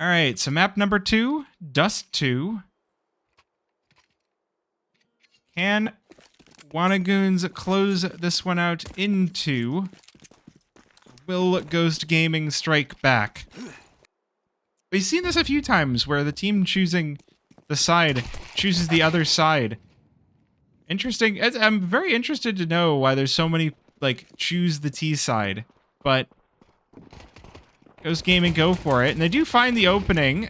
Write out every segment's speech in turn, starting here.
All right, so map number 2, Dust2. Can Goons close this one out into? Will Ghost Gaming strike back? We've seen this a few times where the team choosing the side chooses the other side. Interesting. I'm very interested to know why there's so many, like, choose the T side. But Ghost Gaming go for it, and they do find the opening.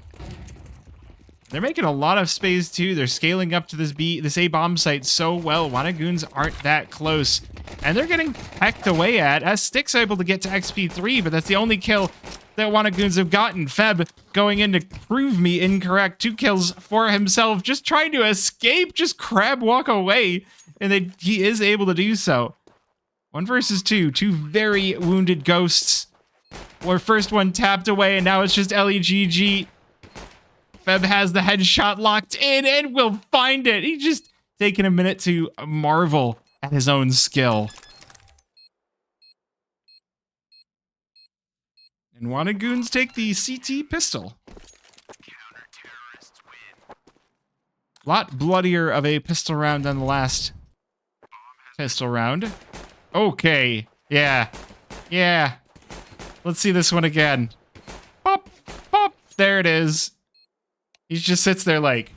They're making a lot of space too. They're scaling up to this A bomb site so well. Goons aren't that close, and they're getting pecked away at as Stick's able to get to XP3, but that's the only kill that Goons have gotten. Feb going in to prove me incorrect. 2 kills for himself, just trying to escape, just crab walk away, and he is able to do so. 1 versus 2, 2 very wounded ghosts. Our first one tapped away, and now it's just LEGG. Feb has the headshot locked in and will find it. He's just taking a minute to marvel at his own skill. And Goons take the CT pistol. A lot bloodier of a pistol round than the last pistol round. Okay, yeah. Let's see this one again. Pop, pop, there it is. He just sits there like,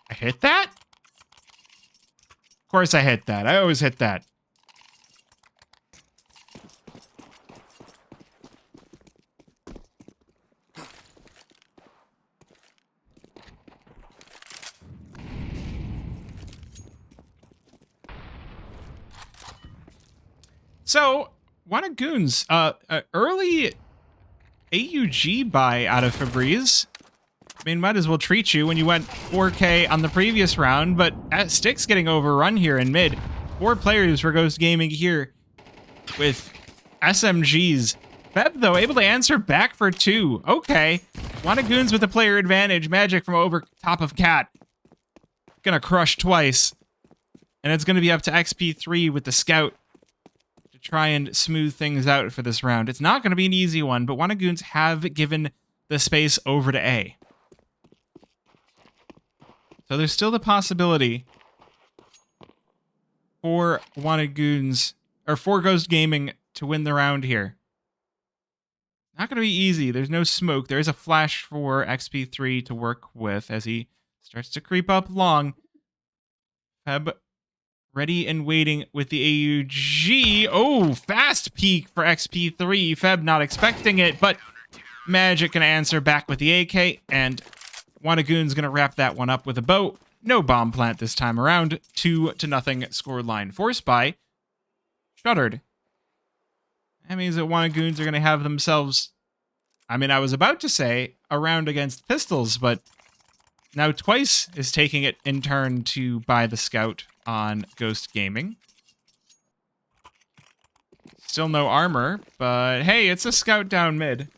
I hit that? Of course I hit that. I always hit that. So, Goons, early AUG buy out of Febreze. I mean, might as well treat you when you went 4K on the previous round, but Stick's getting overrun here in mid. 4 players for Ghost Gaming here with SMGs. Feb, though, able to answer back for 2. Okay. Goons with a player advantage. Magic from over top of Cat. Gonna crush twice. And it's gonna be up to XP3 with the Scout to try and smooth things out for this round. It's not gonna be an easy one, but Goons have given the space over to A. So there's still the possibility for Goons, or for Ghost Gaming to win the round here. Not going to be easy. There's no smoke. There is a flash for XP3 to work with as he starts to creep up long. Feb ready and waiting with the AUG. Oh, fast peek for XP3. Feb not expecting it, but Magic going to answer back with the AK, and Goons going to wrap that one up with a bow. No bomb plant this time around. 2-0 score line. Forced by Shuttered. That means that Goons are going to have themselves, I mean, I was about to say a round against pistols, but now Twice is taking it in turn to buy the Scout on Ghost Gaming. Still no armor, but hey, it's a Scout down mid.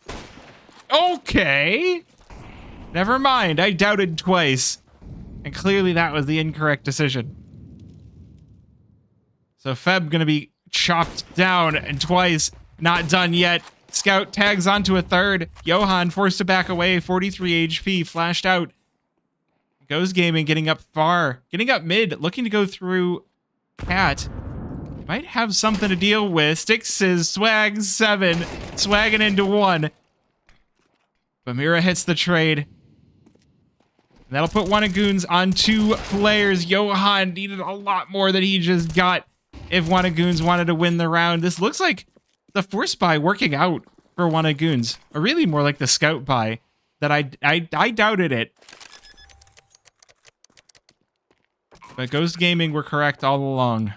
Okay. Never mind, I doubted Twice. And clearly that was the incorrect decision. So Feb gonna be chopped down, and Twice not done yet. Scout tags onto a third. Johan forced to back away, 43 HP, flashed out. Ghost Gaming getting up far, getting up mid, looking to go through Cat. Might have something to deal with. Sticks his swag 7, swagging into 1. But Mira hits the trade. And that'll put Goons on 2 players. Johan needed a lot more than he just got if Goons wanted to win the round. This looks like the force buy working out for Goons. Or really more like the Scout buy that I doubted it. But Ghost Gaming were correct all along.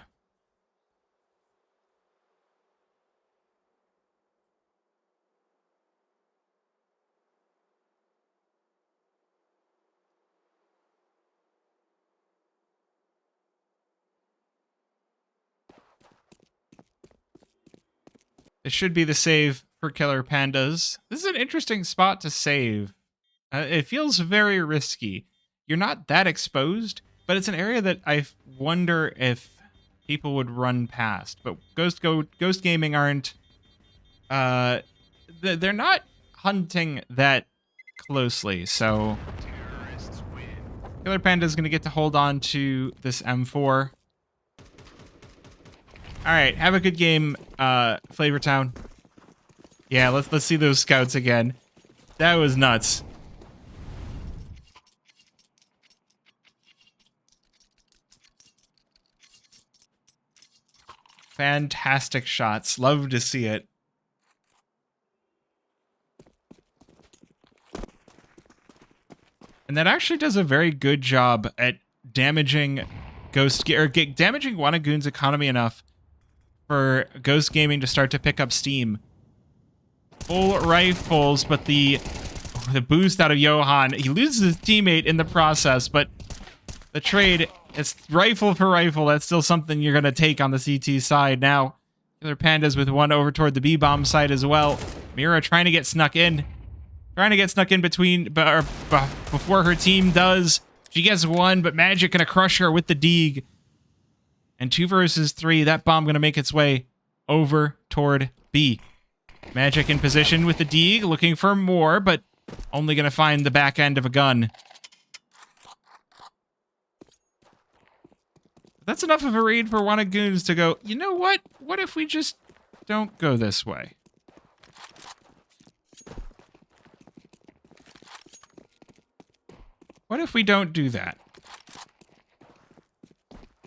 This should be the save for Killer Pandas. This is an interesting spot to save. It feels very risky. You're not that exposed, but it's an area that I wonder if people would run past. But Ghost Gaming aren't. They're not hunting that closely. So Killer Panda is going to get to hold on to this M4. All right, have a good game, Flavor Town. Yeah, let's see those scouts again. That was nuts. Fantastic shots. Love to see it. And that actually does a very good job at damaging damaging Wanagoon's economy enough for Ghost Gaming to start to pick up steam. Full rifles, but the boost out of Johan, he loses his teammate in the process, but the trade, it's rifle for rifle. That's still something you're going to take on the CT side. Now, Killer Pandas with one over toward the B-bomb side as well. Mira trying to get snuck in. Trying to get snuck in between, before her team does. She gets one, but Magic gonna crush her with the Deeg. And 2 versus 3, that bomb gonna make its way over toward B. Magic in position with the Deeg, looking for more, but only gonna find the back end of a gun. That's enough of a raid for Wanagoons to go, you know what? What if we just don't go this way? What if we don't do that?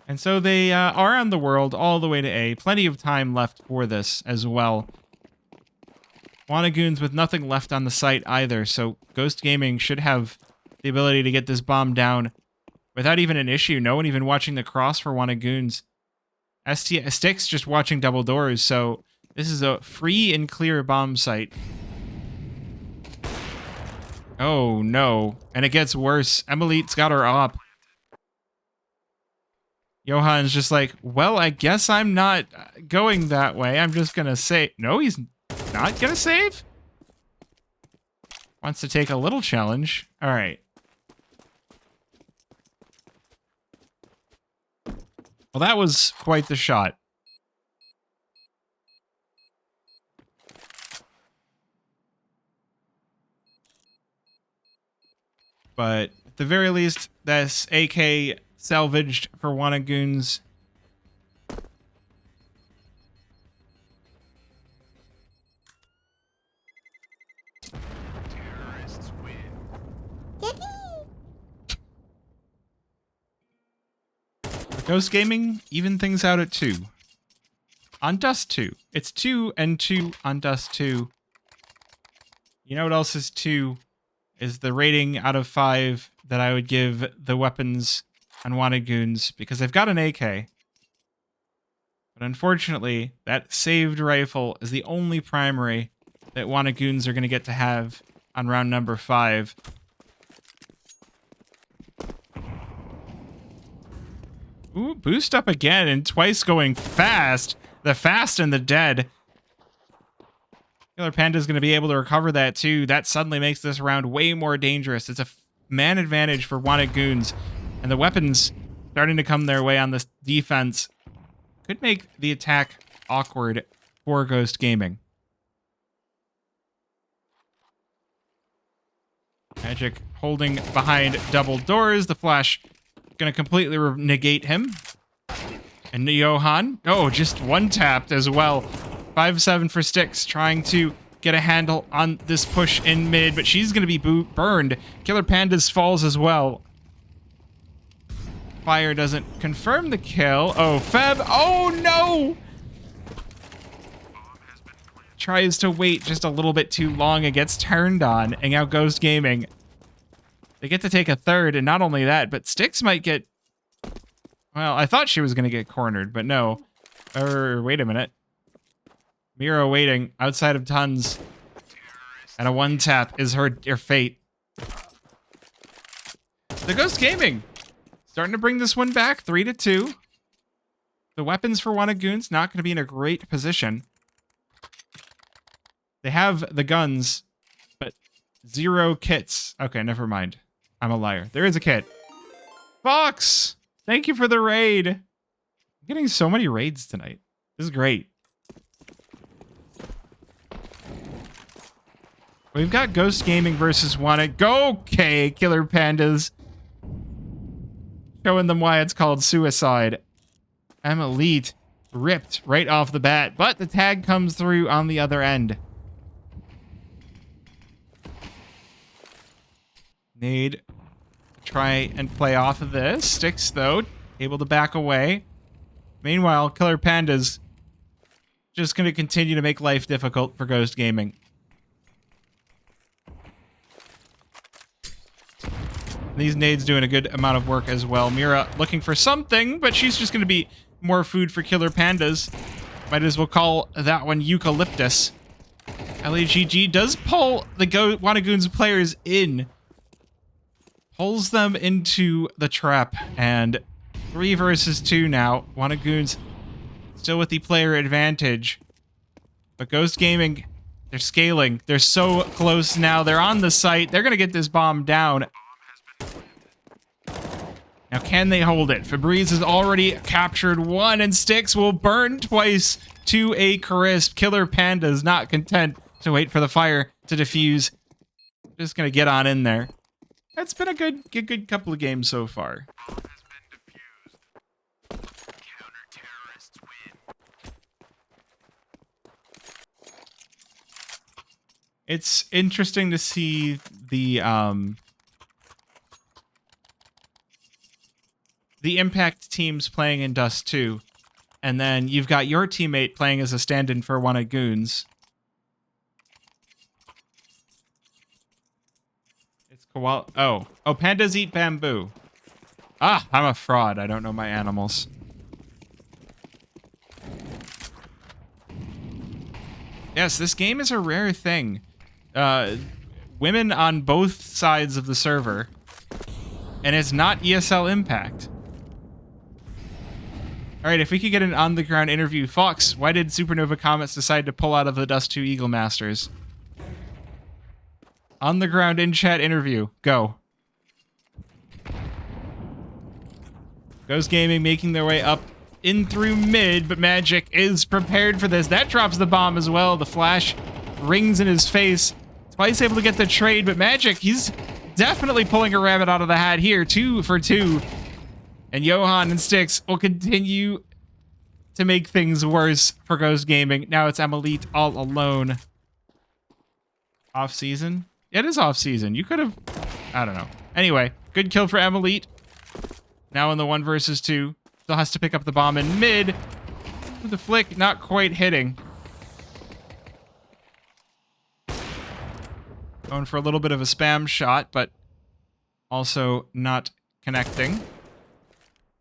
And so they are on the world all the way to A. Plenty of time left for this as well. Wanagoons with nothing left on the site either, so Ghost Gaming should have the ability to get this bomb down without even an issue. No one even watching the cross for Wanagoons. Sticks just watching double doors, so this is a free and clear bomb site. Oh, no. And it gets worse. Emily's got her up. Johan's just like, well, I guess I'm not going that way. I'm just gonna save. No, he's not gonna save? Wants to take a little challenge. All right. Well, that was quite the shot. But at the very least, this AK salvaged for Wanagoons. Terrorists win. Ghost Gaming even things out at 2. On Dust2. It's 2 and 2 on Dust2. You know what else is 2? Is the rating out of 5 that I would give the weapons on Wanagoons, because they've got an AK. But unfortunately, that saved rifle is the only primary that Wanagoons are going to get to have on round number 5. Ooh, boost up again, and twice going fast. The fast and the dead. Killer Panda's going to be able to recover that too. That suddenly makes this round way more dangerous. It's a man advantage for Wanagoons, and the weapons starting to come their way on this defense could make the attack awkward for Ghost Gaming. Magic holding behind double doors. The flash going to completely negate him. And Johan, oh, just one tapped as well. 5-7 for Sticks, trying to get a handle on this push in mid, but she's going to be burned. Killer Pandas falls as well. Fire doesn't confirm the kill. Oh, Feb. Oh, no! Tries to wait just a little bit too long and gets turned on. And now Ghost Gaming. They get to take a third, and not only that, but Sticks might get... Well, I thought she was going to get cornered, but no. Wait a minute. Mira waiting outside of tons. And a one tap is her fate. The Ghost Gaming starting to bring this one back, 3-2. The weapons for Wanagoons not going to be in a great position. They have the guns, but 0 kits. Okay, never mind. I'm a liar. There is a kit. Fox! Thank you for the raid. I'm getting so many raids tonight. This is great. We've got Ghost Gaming versus Wanna. Okay, Killer Pandas. Showing them why it's called suicide. Elite ripped right off the bat, but the tag comes through on the other end. Need to try and play off of this. Sticks, though, able to back away. Meanwhile, Killer Pandas just going to continue to make life difficult for Ghost Gaming. These nades doing a good amount of work as well. Mira looking for something, but she's just going to be more food for Killer Pandas. Might as well call that one Eucalyptus. LAGG does pull the Wannagoons players in. Pulls them into the trap. And 3 versus 2 now. Wannagoons still with the player advantage. But Ghost Gaming, they're scaling. They're so close now. They're on the site. They're going to get this bomb down. Now, can they hold it? Febreze has already captured 1, and Styx will burn twice to a crisp. Killer Panda's not content to wait for the fire to diffuse. Just gonna get on in there. That's been a good couple of games so far. It's interesting to see the Impact teams playing in Dust2, and then you've got your teammate playing as a stand-in for one of Goons. It's koala. Oh, pandas eat bamboo. Ah, I'm a fraud. I don't know my animals. Yes, this game is a rare thing. Women on both sides of the server, and it's not ESL Impact. All right, if we could get an on-the-ground interview. Fox, why did Supernova Comets decide to pull out of the Dust2 Eagle Masters? On-the-ground in-chat interview. Go. Ghost Gaming making their way up in through mid, but Magic is prepared for this. That drops the bomb as well. The flash rings in his face. Twice able to get the trade, but Magic, he's definitely pulling a rabbit out of the hat here. 2 for 2. And Johan and Styx will continue to make things worse for Ghost Gaming. Now it's Elite all alone. Off season? Yeah, it is off season. You could have... I don't know. Anyway, good kill for Elite. Now in the 1 versus 2. Still has to pick up the bomb in mid. The flick not quite hitting. Going for a little bit of a spam shot, but also not connecting.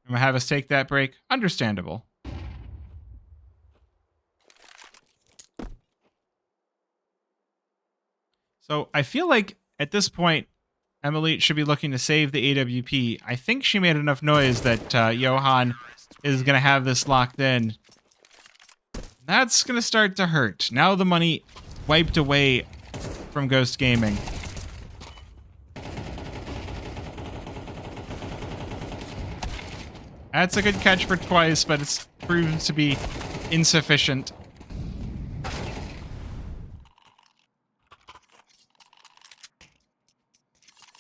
I'm gonna have us take that break. Understandable. So I feel like at this point, Elite should be looking to save the AWP. I think she made enough noise that Johan is gonna have this locked in. That's gonna start to hurt. Now the money wiped away from Ghost Gaming. That's a good catch for twice, but it's proven to be insufficient.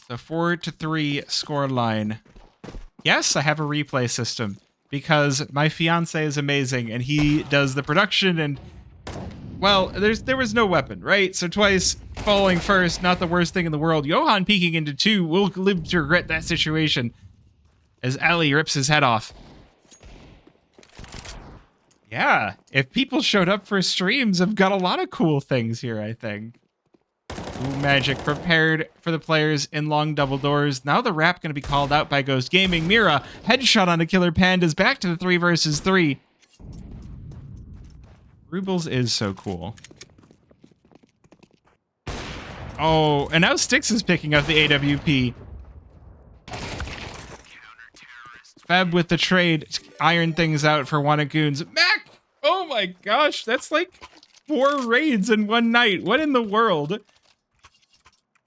So 4-3 scoreline. Yes, I have a replay system because my fiance is amazing and he does the production and, well, there was no weapon, right? So twice falling first, not the worst thing in the world. Johan peeking into 2 will live to regret that situation as Ali rips his head off. Yeah, if people showed up for streams, I've got a lot of cool things here, I think. Ooh, Magic prepared for the players in long double doors. Now the wrap going to be called out by Ghost Gaming. Mira, headshot on the Killer Pandas, back to the 3 versus 3. Rubles is so cool. Oh, and now Styx is picking up the AWP. Feb with the trade to iron things out for Wannagoons. Mac! Oh my gosh, that's like 4 raids in one night. What in the world?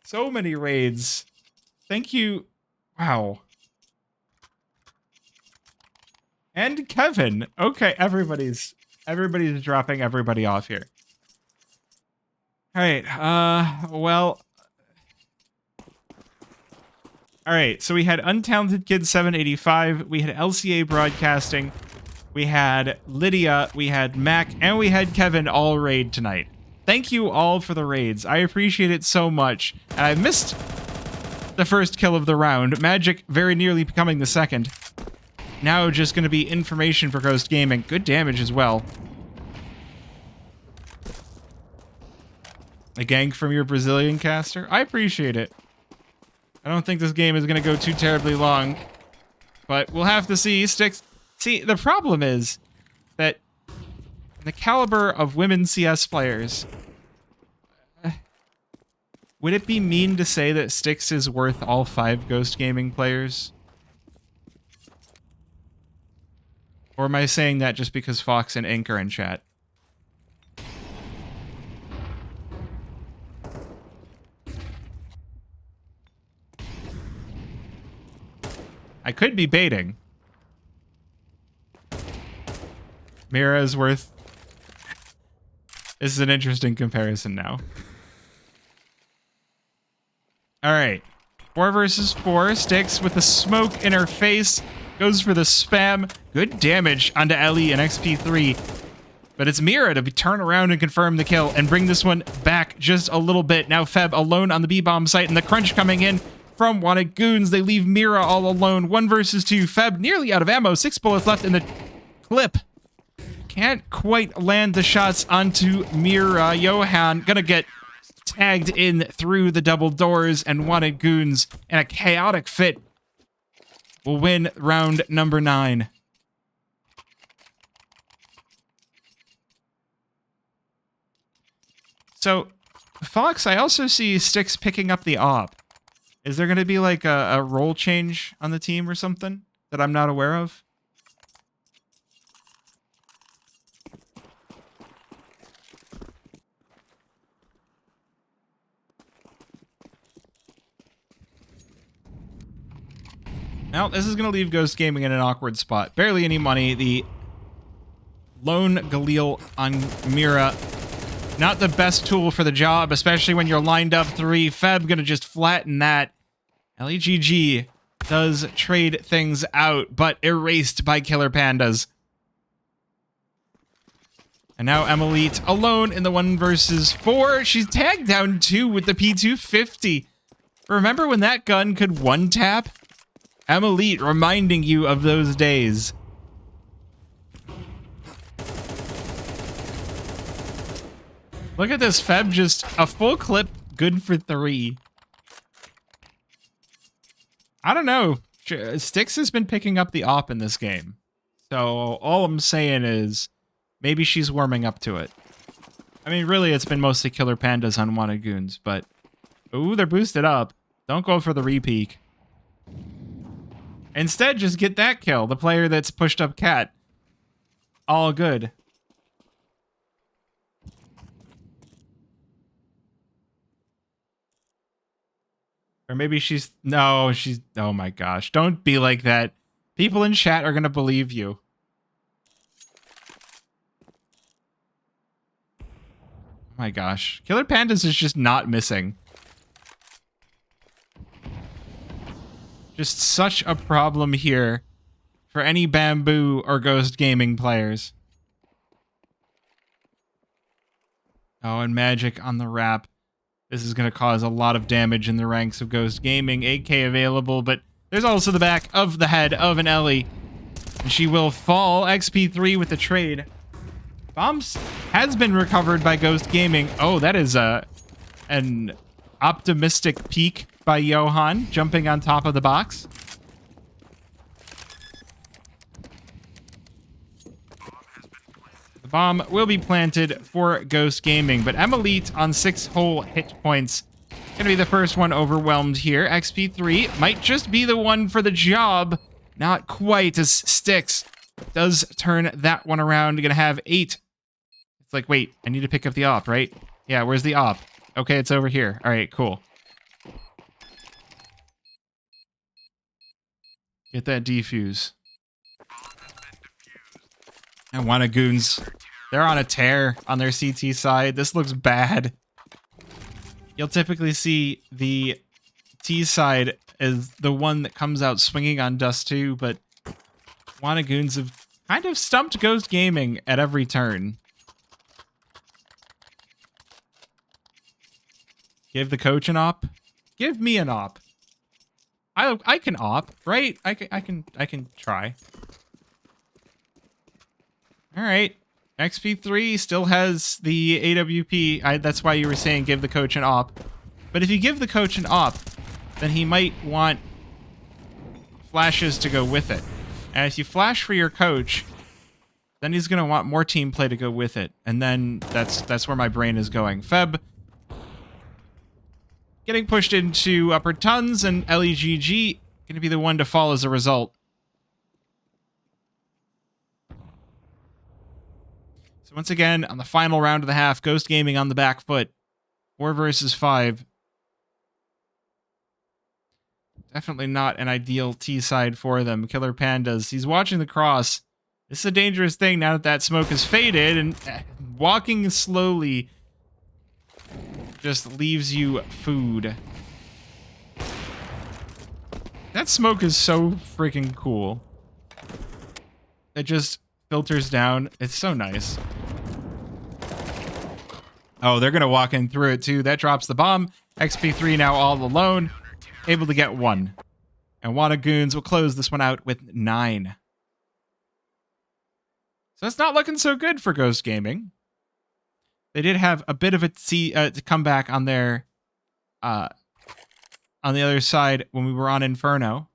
So many raids. Thank you. Wow. And Kevin. Okay, everybody's dropping everybody off here. All right. Well. All right. So we had Untalented Kid 785. We had LCA Broadcasting. We had Lydia. We had Mac, and we had Kevin all raid tonight. Thank you all for the raids. I appreciate it so much. And I missed the first kill of the round. Magic very nearly becoming the second. Now just going to be information for Ghost Gaming. Good damage as well. A gank from your Brazilian caster? I appreciate it. I don't think this game is going to go too terribly long. But we'll have to see. Sticks. See, the problem is that the caliber of women CS players... Would it be mean to say that Styx is worth all 5 Ghost Gaming players? Or am I saying that just because Fox and Ink are in chat? I could be baiting. Mira is worth... This is an interesting comparison now. Alright. 4 versus 4. Styx with the smoke in her face. Goes for the spam. Good damage onto Ellie and XP3. But it's Mira to turn around and confirm the kill and bring this one back just a little bit. Now Feb alone on the B-bomb site and the crunch coming in from Wanted Goons. They leave Mira all alone. 1 versus 2. Feb nearly out of ammo. 6 bullets left in the clip. Can't quite land the shots onto Mira. Johan gonna get tagged in through the double doors, and Wanted Goons in a chaotic fit will win round number 9. So, Fox, I also see Styx picking up the op. Is there going to be like a role change on the team or something that I'm not aware of? Now, this is going to leave Ghost Gaming in an awkward spot. Barely any money. The lone Galil on Mira. Not the best tool for the job, especially when you're lined up 3. Feb going to just flatten that. LEGG does trade things out, but erased by Killer Pandas. And now Emilite alone in the 1 versus 4. She's tagged down 2 with the P250. Remember when that gun could one-tap? Emilite reminding you of those days. Look at this, Feb, just a full clip, good for 3. I don't know. Styx has been picking up the op in this game. So all I'm saying is maybe she's warming up to it. I mean, really, it's been mostly Killer Pandas on Wanted Goons, but... Ooh, they're boosted up. Don't go for the repeak. Instead, just get that kill. The player that's pushed up Cat. All good. Or maybe she's... No, she's... Oh my gosh. Don't be like that. People in chat are going to believe you. Oh my gosh. Killer Pandas is just not missing. Just such a problem here for any Bamboo or Ghost Gaming players. Oh, and Magic on the wrap. This is going to cause a lot of damage in the ranks of Ghost Gaming. 8k available, but there's also the back of the head of an Ellie. And she will fall. XP3 with the trade. Bombs has been recovered by Ghost Gaming. Oh, that is an optimistic peek by Johan, jumping on top of the box. The bomb will be planted for Ghost Gaming, but Emilite on 6 whole hit points. Gonna be the first one overwhelmed here. XP3 might just be the one for the job. Not quite, as Styx does turn that one around. Gonna have 8. It's like, wait, I need to pick up the op, right? Yeah, where's the op? Okay, it's over here. All right, cool. Get that defuse. And Wanted Goons. They're on a tear on their CT side. This looks bad. you'll typically see the T side as the one that comes out swinging on Dust2, but Goons have kind of stumped Ghost Gaming at every turn. Give the coach an op. Give me an op. I can op, right? I can try. All right. XP3 still has the AWP. That's why you were saying give the coach an op. But if you give the coach an op, then he might want flashes to go with it. And if you flash for your coach, then he's going to want more team play to go with it. And then that's where my brain is going. Feb getting pushed into upper tons, and LEGG going to be the one to fall as a result. So once again, on the final round of the half, Ghost Gaming on the back foot. 4 versus 5. Definitely not an ideal T-side for them. Killer Pandas, he's watching the cross. This is a dangerous thing now that that smoke has faded, and walking slowly just leaves you food. That smoke is so freaking cool. It just filters down. It's so nice. Oh, they're going to walk in through it too. That drops the bomb. XP3 now all alone. Able to get 1. And Goons will close this one out with 9. So it's not looking so good for Ghost Gaming. They did have a bit of a comeback on their on the other side when we were on Inferno.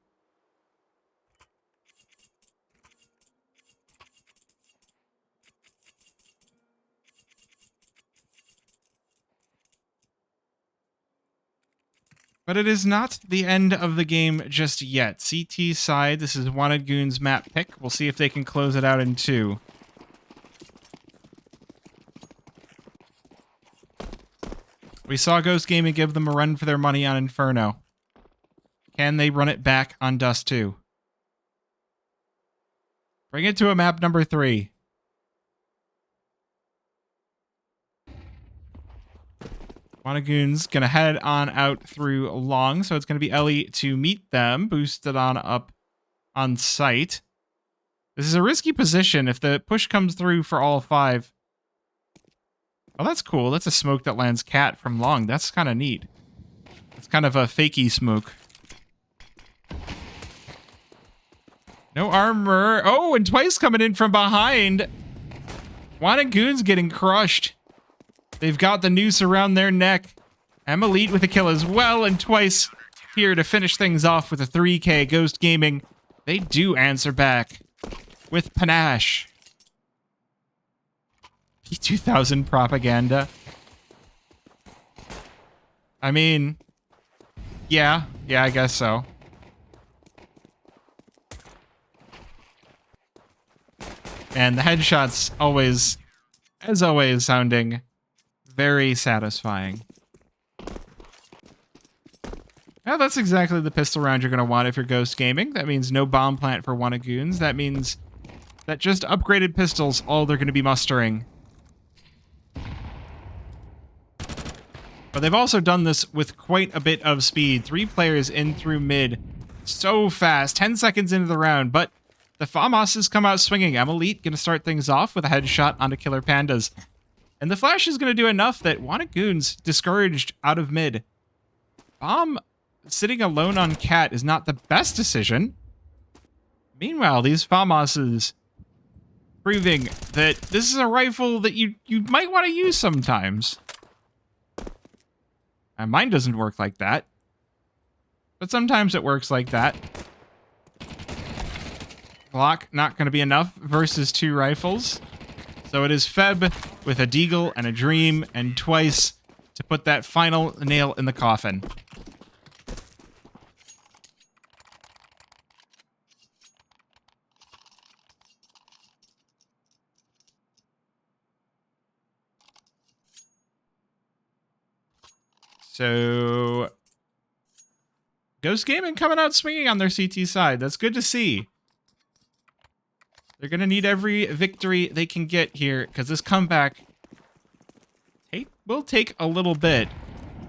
But it is not the end of the game just yet. CT side, this is Wanted Goons map pick. We'll see if they can close it out in 2. We saw Ghost Gaming give them a run for their money on Inferno. Can they run it back on Dust2? Bring it to a map number 3. Goons gonna head on out through long, so it's gonna be Ellie to meet them, boosted on up on site. This is a risky position if the push comes through for all 5. Oh, that's cool. That's a smoke that lands cat from long. That's kind of neat. It's kind of a fakey smoke. No armor. Oh, and twice coming in from behind. Goons getting crushed. They've got the noose around their neck. Elite with a kill as well, and twice here to finish things off with a 3K. Ghost Gaming, they do answer back with panache. P2000 propaganda. I mean, yeah, I guess so. And the headshots always, as always, sounding very satisfying. Now that's exactly the pistol round you're going to want if you're Ghost Gaming. That means no bomb plant for Goons. That means that just upgraded pistols, all they're going to be mustering. But they've also done this with quite a bit of speed. 3 players in through mid. So fast. 10 seconds into the round. But the FAMASs come out swinging. Elite going to start things off with a headshot onto Killer Pandas. And the flash is going to do enough that Goons discouraged out of mid. Bomb sitting alone on cat is not the best decision. Meanwhile, these FAMASs proving that this is a rifle that you might want to use sometimes. And mine doesn't work like that. But sometimes it works like that. Glock not going to be enough versus 2 rifles. So it is Feb with a Deagle and a Dream and twice to put that final nail in the coffin. So Ghost Gaming coming out swinging on their CT side. That's good to see. They're going to need every victory they can get here because this comeback will take a little bit.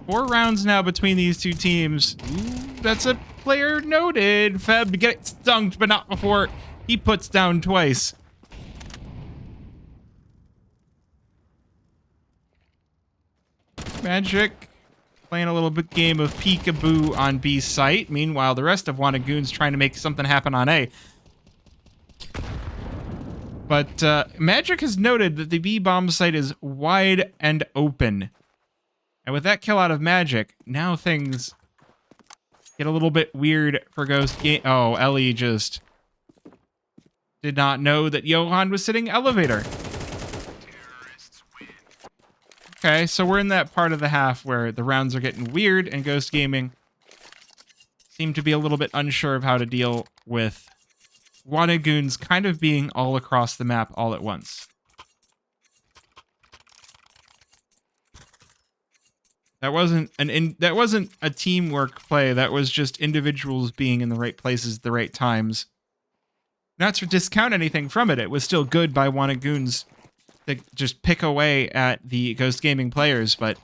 4 rounds now between these two teams. Ooh, that's a player noted. Feb gets dunked, but not before he puts down twice. Magic playing a little bit game of peekaboo on B site. Meanwhile, the rest of Goons trying to make something happen on A. But Magic has noted that the B bomb site is wide and open. And with that kill out of Magic, now things get a little bit weird for Ghost Game. Oh, Ellie just did not know that Johan was sitting elevator. Okay, so we're in that part of the half where the rounds are getting weird and Ghost Gaming seem to be a little bit unsure of how to deal with Goons kind of being all across the map all at once. That wasn't a teamwork play. That was just individuals being in the right places at the right times. Not to discount anything from it. It was still good by Goons to just pick away at the Ghost Gaming players, but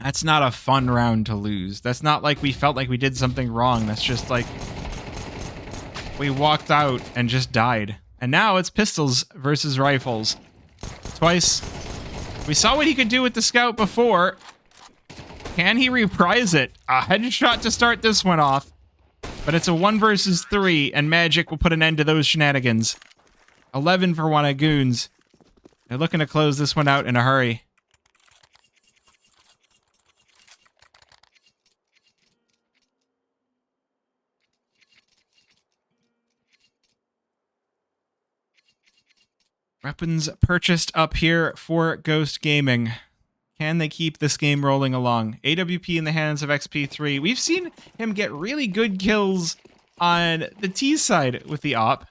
that's not a fun round to lose. That's not like we felt like we did something wrong. That's just like we walked out and just died. And now it's pistols versus rifles. Twice. We saw what he could do with the scout before. Can he reprise it? A headshot to start this one off. But it's a 1 versus 3, and Magic will put an end to those shenanigans. 11 for Goons. They're looking to close this one out in a hurry. Weapons purchased up here for Ghost Gaming. Can they keep this game rolling along? AWP in the hands of XP3. We've seen him get really good kills on the T side with the op.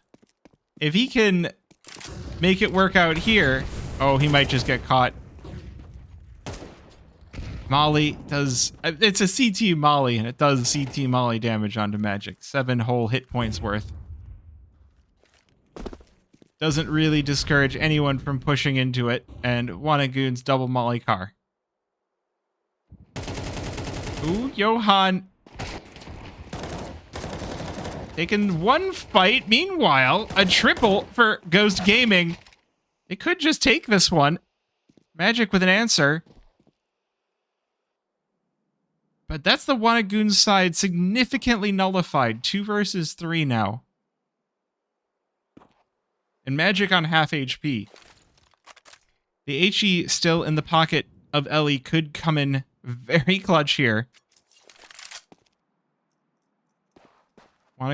If he can make it work out here, oh, he might just get caught. Molly does... It's a CT Molly, and it does CT Molly damage onto Magic. 7 whole hit points worth. Doesn't really discourage anyone from pushing into it, and Goons double Molly car. Ooh, Johan taking one fight. Meanwhile, a triple for Ghost Gaming. They could just take this one. Magic with an answer. But that's the Goons side significantly nullified. 2 versus 3 now. And Magic on half HP. The HE still in the pocket of Ellie could come in very clutch here.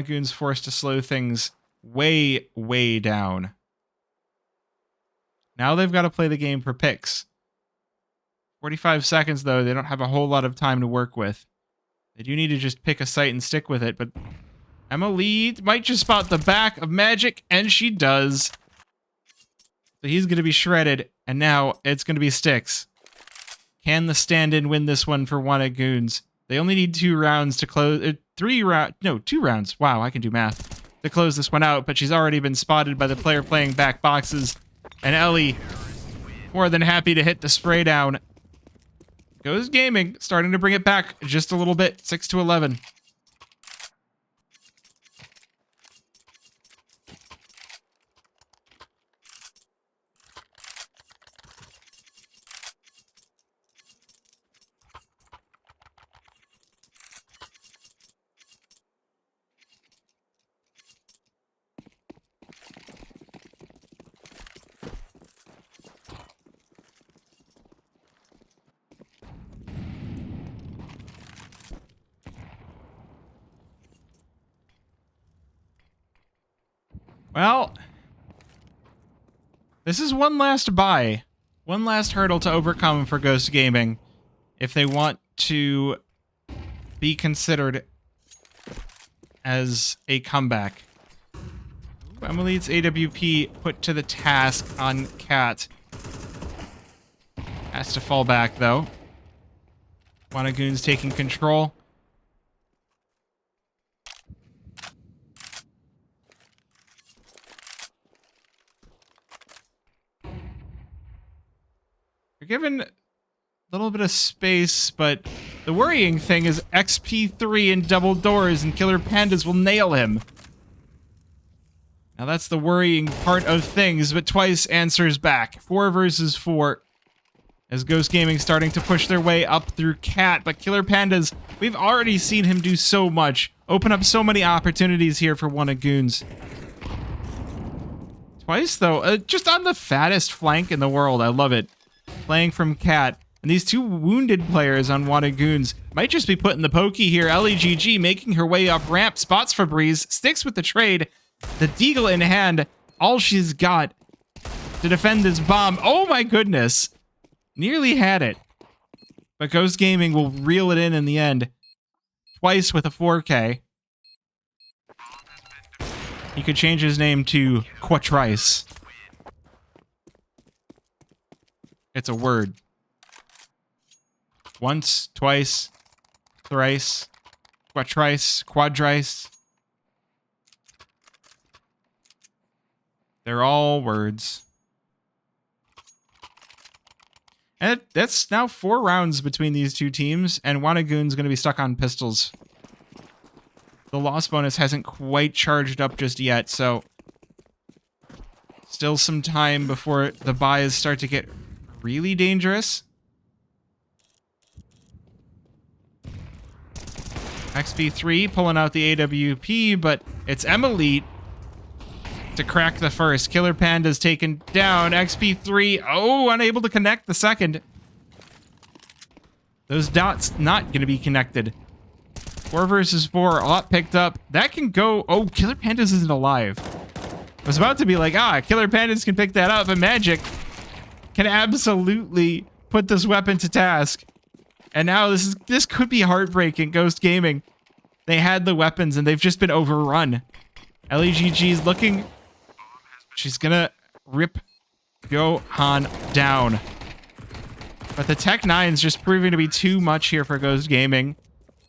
Goons forced to slow things way, way down. Now they've got to play the game for picks. 45 seconds, though. They don't have a whole lot of time to work with. They do need to just pick a site and stick with it, but Emily might just spot the back of Magic, and she does. So he's going to be shredded, and now it's going to be Sticks. Can the stand-in win this one for Goons? They only need 2 rounds to close... 2 rounds. Wow, I can do math. To close this one out, but she's already been spotted by the player playing back boxes. And Ellie, more than happy to hit the spray down. Ghost Gaming, starting to bring it back just a little bit. 6-11. Well, this is one last buy. One last hurdle to overcome for Ghost Gaming if they want to be considered as a comeback. Emily's AWP put to the task on Cat. Has to fall back, though. Goons taking control. They're given little bit of space, but the worrying thing is XP3 and double doors, and Killer Pandas will nail him. Now that's the worrying part of things, but Twice answers back. 4 versus 4. As Ghost Gaming starting to push their way up through Cat, but Killer Pandas, we've already seen him do so much. Open up so many opportunities here for one of Goons. Twice, though, just on the fattest flank in the world. I love it. Playing from Cat. And these 2 wounded players on Wanted Goons might just be putting the pokey here. LEGG making her way up ramp, spots Febreze, sticks with the trade. The deagle in hand, all she's got to defend this bomb. Oh my goodness. Nearly had it. But Ghost Gaming will reel it in the end. Twice with a 4K. He could change his name to Quatrice. It's a word. Once, twice, thrice, quatrice, quadrice. They're all words. And that's now 4 rounds between these 2 teams, and Wanagoon's going to be stuck on pistols. The loss bonus hasn't quite charged up just yet, so still some time before the buys start to get really dangerous. XP3 pulling out the AWP, but it's Emily to crack the first. Killer Panda's taken down. XP3, oh, unable to connect the second. Those dots not going to be connected. 4 versus 4, a lot picked up. That can go, oh, Killer Pandas isn't alive. I was about to be like, Killer Pandas can pick that up, but Magic can absolutely put this weapon to task. And now this could be heartbreaking. Ghost Gaming, they had the weapons and they've just been overrun. LEGG's looking. She's gonna rip Gohan down. But the Tech 9's just proving to be too much here for Ghost Gaming.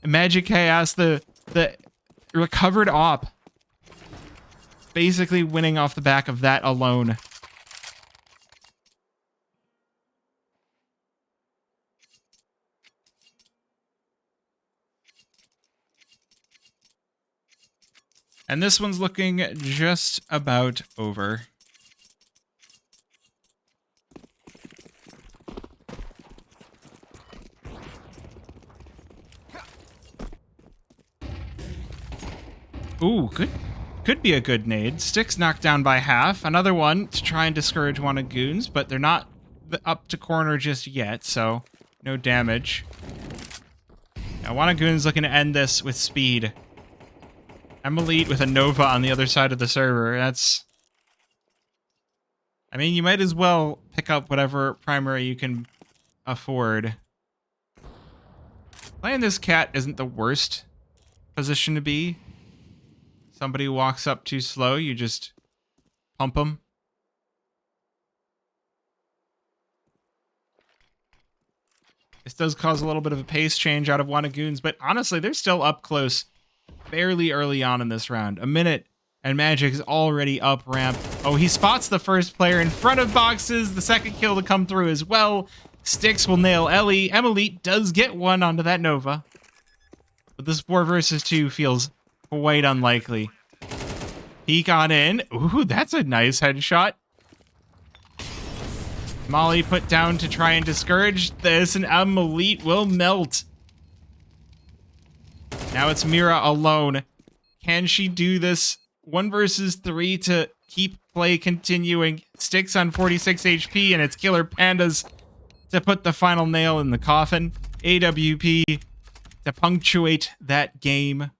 Magic Chaos, the recovered op, basically winning off the back of that alone. And this one's looking just about over. Ooh, could be a good nade. Sticks knocked down by half. Another one to try and discourage one of Goons, but they're not up to corner just yet, so no damage. Now one of Goons looking to end this with speed. Emily with a Nova on the other side of the server. That's... I mean, you might as well pick up whatever primary you can afford. Playing this Cat isn't the worst position to be. Somebody walks up too slow, you just pump them. This does cause a little bit of a pace change out of Wanagoons, but honestly, they're still up close fairly early on in this round. A minute, and Magic's already up ramp. Oh, he spots the first player in front of boxes. The second kill to come through as well. Sticks will nail Ellie. Emily does get one onto that Nova. But this 4 versus 2 feels quite unlikely. Peek on in. Ooh, that's a nice headshot. Molly put down to try and discourage this, and Emily will melt. Now it's Mira alone. Can she do this? 1 versus 3 to keep play continuing. Sticks on 46 HP, and it's Killer Pandas to put the final nail in the coffin. AWP to punctuate that game.